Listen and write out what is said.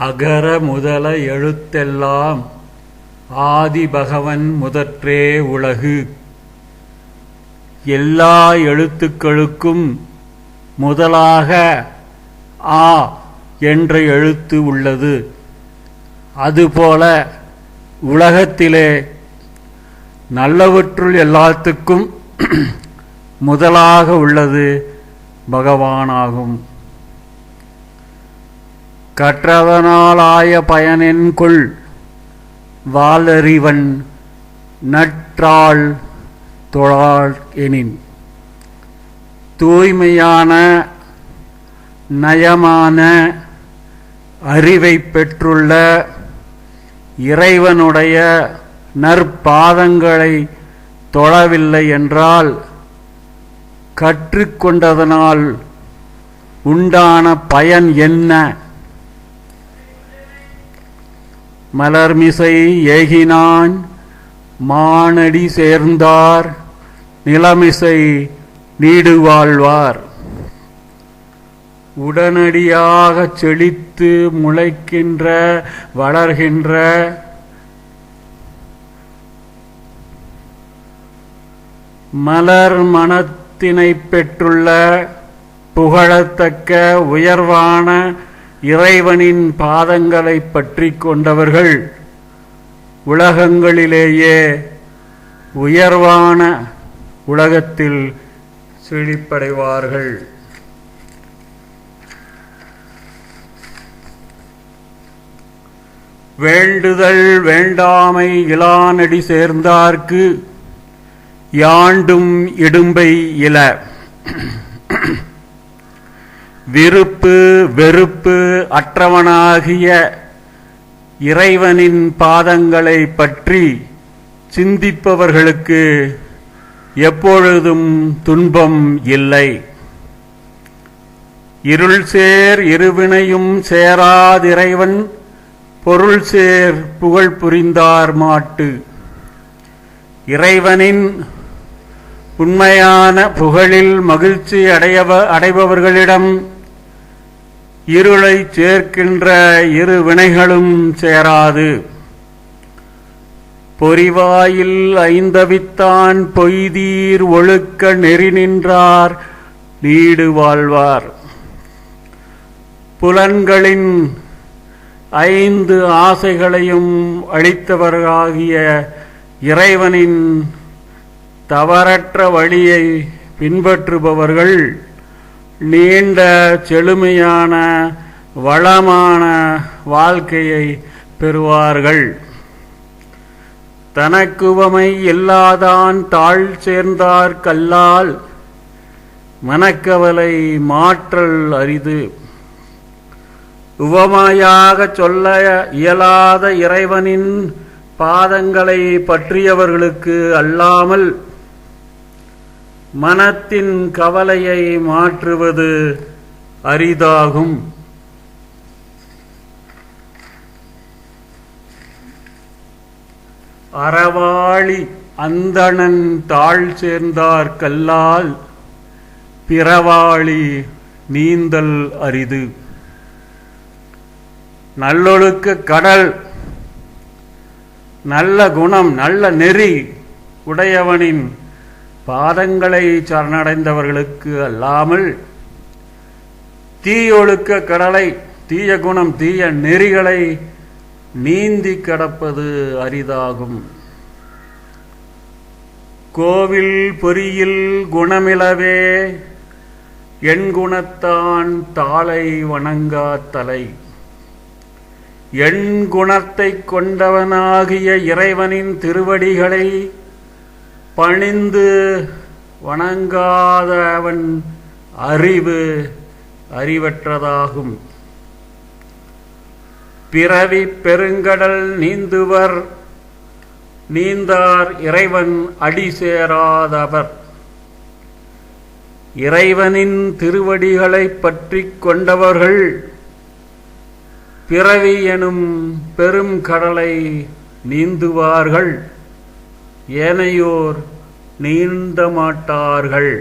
அகர முதல எழுத்தெல்லாம் ஆதி பகவன் முதற்றே உலகு. எல்லா எழுத்துக்களுக்கும் முதலாக ஆ என்ற எழுத்து உள்ளது. அதுபோல உலகத்திலே நல்லவற்றுள் எல்லாத்துக்கும் முதலாக உள்ளது பகவானாகும். கற்றதனாலாய பயனென்கொள் வாலறிவன் நற்றாள் தொழாள் எனின். தூய்மையான நயமான அறிவை பெற்றுள்ள இறைவனுடைய நற்பாதங்களை தொழவில்லை என்றால் கற்றுக்கொண்டதனால் உண்டான பயன் என்ன? மலர்மிசை ஏகினான் மானடி சேர்ந்தார் நிலமிசை நீடு வாழ்வார். உடனடியாக செழித்து முளைக்கின்ற வளர்கின்ற மலர் மனத்தினை பெற்றுள்ள புகழத்தக்க உயர்வான இறைவனின் பாதங்களை பற்றி கொண்டவர்கள் உலகங்களிலேயே உயர்வான உலகத்தில் செழிப்படைவார்கள். வேண்டுதல் வேண்டாமை இலானடி சேர்ந்தார்க்கு யாண்டும் இடும்பை இல. விருப்பு வெறுப்பு அற்றவனாகிய இறைவனின் பாதங்களை பற்றி சிந்திப்பவர்களுக்கு எப்பொழுதும் துன்பம் இல்லை. இருள் சேர் இருவினையும் சேராதிறைவன் பொருள் சேர் புகழ் புரிந்தார் மாட்டு. இறைவனின் உண்மையான புகழில் மகிழ்ச்சி அடைபவர்களிடம் இருளை சேர்க்கின்ற இரு வினைகளும் சேராது. பொறிவாயில் ஐந்தவித்தான் பொய்தீர் ஒழுக்க நெறி நின்றார் நீடு வாழ்வார். புலன்களின் 5 ஆசைகளையும் அளித்தவராகிய இறைவனின் தவறற்ற வழியை பின்பற்றுபவர்கள் நீண்ட செழுமையான வளமான வாழ்க்கையை பெறுவார்கள். தனக்குவமை இல்லாதான் தாழ் சேர்ந்தார் கல்லால் மனக்கவலை மாற்றல் அரிது. உவமையாக சொல்ல இயலாத இறைவனின் பாதங்களை பற்றியவர்களுக்கு அல்லாமல் மனத்தின் கவலையை மாற்றுவது அரிதாகும். அறவாளி அந்தணன் தாழ் சேர்ந்தார் கல்லால் பிறவாளி நீந்தல் அரிது. நல்லொழுக்க கடல் நல்ல குணம் நல்ல நெறி உடையவனின் பாதங்களை சரணடைந்தவர்களுக்கு அல்லாமல் தீயொழுக்க கடலை தீய குணம் தீய நெறிகளை நீந்தி கடப்பது அரிதாகும். கோவில் பொறியில் குணமிலவே என் குணத்தான் தாளை வணங்கா தலை. என் குணத்தை கொண்டவனாகிய இறைவனின் திருவடிகளை பணிந்து வணங்காதவன் அறிவு அறிவற்றதாகும். பிறவி பெருங்கடல் நீந்துவர் நீந்தார் இறைவன் அடி சேராதவர். இறைவனின் திருவடிகளை பற்றி கொண்டவர்கள் பிறவி எனும் பெரும் கடலை நீந்துவார்கள். ஏனையோர் நீந்த மாட்டார்கள்.